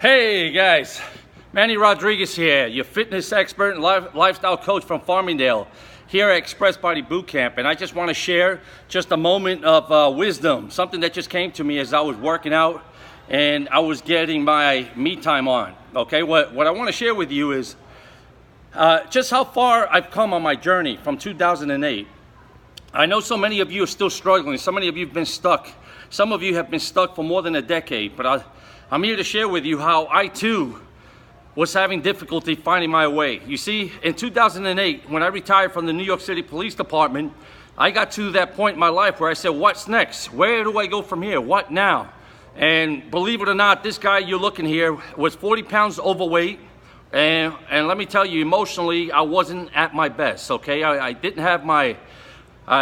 Hey guys, Manny Rodriguez here, your fitness expert and lifestyle coach from Farmingdale here at Express Body Boot Camp. And I just want to share just a moment of wisdom, something that just came to me as I was working out and I was getting my me time on. Okay, what I want to share with you is just how far I've come on my journey from 2008. I know so many of you are still struggling, so many of you have been stuck. Some of you have been stuck for more than a decade, but I'm here to share with you how I too was having difficulty finding my way. You see, in 2008, when I retired from the New York City Police Department, I got to that point in my life where I said, what's next? Where do I go from here? What now? And believe it or not, this guy you're looking here was 40 pounds overweight. And let me tell you, emotionally, I wasn't at my best, okay? I didn't have my,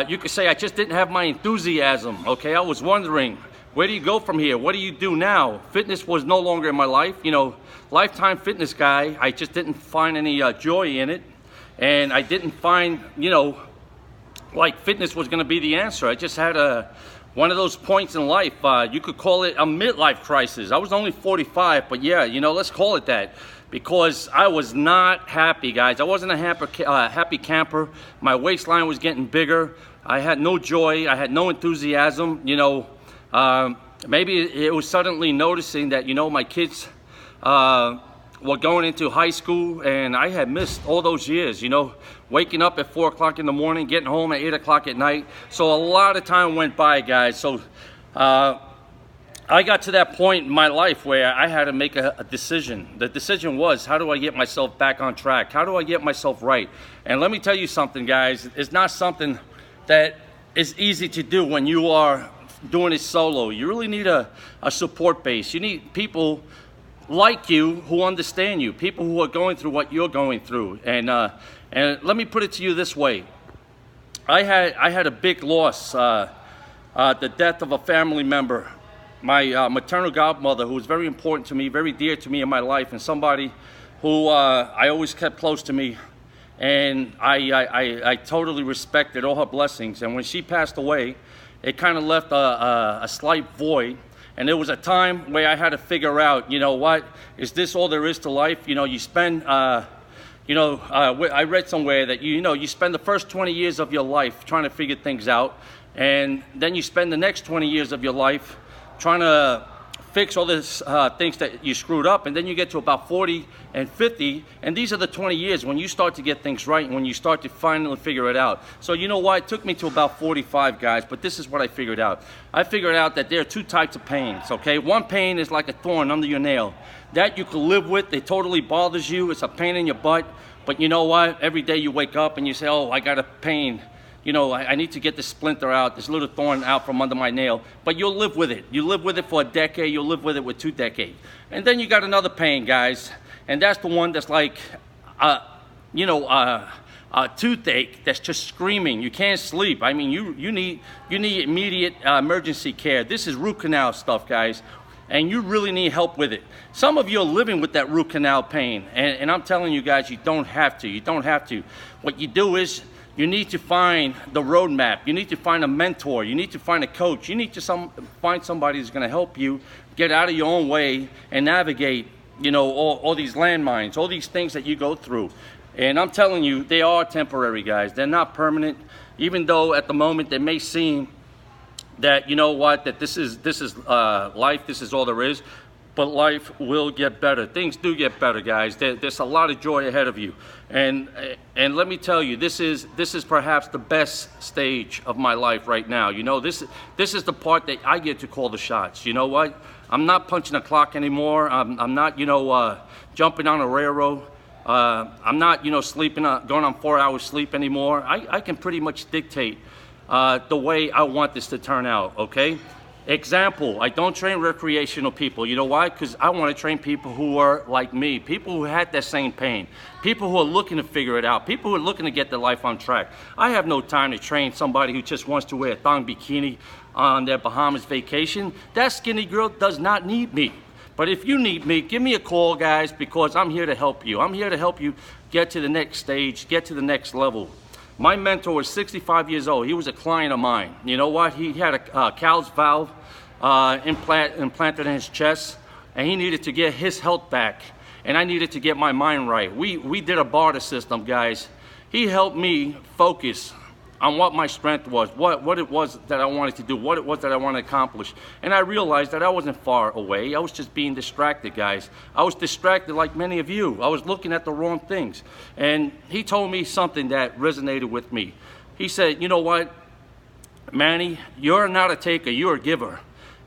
you could say I just didn't have my enthusiasm, okay? I was wondering, where do you go from here? What do you do now? Fitness was no longer in my life. You know, lifetime fitness guy, I just didn't find any joy in it. And I didn't find, you know, like fitness was gonna be the answer. I just had one of those points in life, you could call it a midlife crisis. I was only 45, but yeah, you know, let's call it that. Because I was not happy, guys. I wasn't a happy camper. My waistline was getting bigger. I had no joy. I had no enthusiasm, you know. Maybe it was suddenly noticing that, you know, my kids were going into high school and I had missed all those years, you know, waking up at 4 o'clock in the morning, getting home at 8 o'clock at night. So a lot of time went by, guys. So I got to that point in my life where I had to make a decision. The decision was, how do I get myself back on track? How do I get myself right? And let me tell you something, guys. It's not something that is easy to do when you are doing it solo. You really need a support base. You need people like you who understand you, people who are going through what you're going through. And let me put it to you this way. I had a big loss, the death of a family member. My maternal godmother, who was very important to me, very dear to me in my life, and somebody who I always kept close to me. And I totally respected all her blessings. And when she passed away, it kind of left a slight void. And there was a time where I had to figure out, you know what, is this all there is to life? You know, you spend, I read somewhere that, you spend the first 20 years of your life trying to figure things out. And then you spend the next 20 years of your life trying to fix all these things that you screwed up, and then you get to about 40 and 50, and these are the 20 years when you start to get things right and when you start to finally figure it out. So you know what, it took me to about 45, guys, but this is what I figured out. I figured out that there are two types of pains, okay? One pain is like a thorn under your nail. That you can live with, it totally bothers you, it's a pain in your butt, but you know what, every day you wake up and you say, oh, I got a pain. You know, I need to get this splinter out, this little thorn out from under my nail. But you'll live with it. You live with it for a decade, you'll live with it with 2 decades. And then you got another pain, guys. And that's the one that's like, a toothache that's just screaming. You can't sleep. I mean, you need immediate emergency care. This is root canal stuff, guys. And you really need help with it. Some of you are living with that root canal pain. And I'm telling you guys, you don't have to. You don't have to. What you do is, you need to find the roadmap. You need to find a mentor. You need to find a coach. You need to find somebody who's going to help you get out of your own way and navigate, you know, all these landmines, all these things that you go through. And I'm telling you, they are temporary, guys. They're not permanent, even though at the moment they may seem that, you know what, that this is life, this is all there is. But life will get better. Things do get better, guys. There's a lot of joy ahead of you. And let me tell you, this is perhaps the best stage of my life right now. You know, this is the part that I get to call the shots. You know what? I'm not punching a clock anymore. I'm not, you know, jumping on a railroad. I'm not, you know, going on 4 hours sleep anymore. I can pretty much dictate the way I want this to turn out, okay? Example, I don't train recreational people. You know why? Because I want to train people who are like me, people who had that same pain, people who are looking to figure it out, people who are looking to get their life on track. I have no time to train somebody who just wants to wear a thong bikini on their Bahamas vacation. That skinny girl does not need me. But if you need me, give me a call, guys, because I'm here to help you. I'm here to help you get to the next stage, get to the next level. My mentor was 65 years old. He was a client of mine. You know what? He had a Cowles valve implanted in his chest. and he needed to get his health back, and I needed to get my mind right. We did a barter system, guys. He helped me focus on what my strength was, what it was that I wanted to do, what it was that I wanted to accomplish. And I realized that I wasn't far away. I was just being distracted, guys. I was distracted like many of you. I was looking at the wrong things. And he told me something that resonated with me. He said, you know what, Manny, you're not a taker, you're a giver.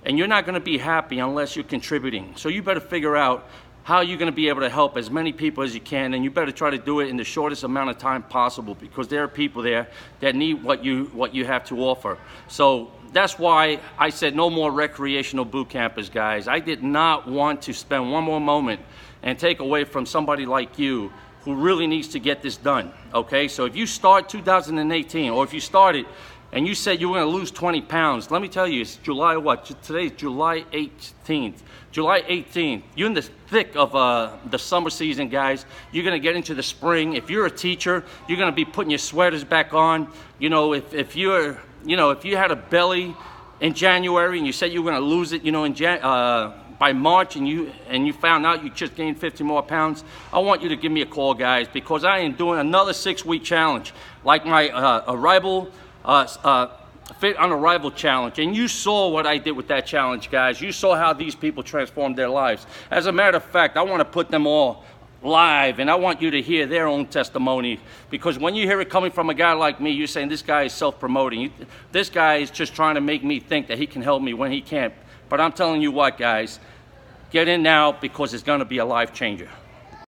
And you're not gonna be happy unless you're contributing. So you better figure out how you're going to be able to help as many people as you can, and you better try to do it in the shortest amount of time possible, because there are people there that need what you have to offer. So that's why I said no more recreational boot campers, guys. I did not want to spend one more moment and take away from somebody like you who really needs to get this done, okay? So if you start 2018, or if you started and you said you were going to lose 20 pounds, let me tell you, it's July what? Today's July 18th. July 18th, you're in the thick of the summer season, guys. You're gonna get into the spring. If you're a teacher, you're gonna be putting your sweaters back on. You know, if you had a belly in January and you said you were gonna lose it, you know, by March, and you found out you just gained 50 more pounds, I want you to give me a call, guys, because I am doing another 6-week challenge, like my Arrival Fit on Arrival challenge. And you saw what I did with that challenge, guys. You saw how these people transformed their lives. As a matter of fact, I want to put them all live, and I want you to hear their own testimony, because when you hear it coming from a guy like me, you're saying this guy is self-promoting. This guy is just trying to make me think that he can help me when he can't. But I'm telling you what, guys, get in now, because it's going to be a life changer.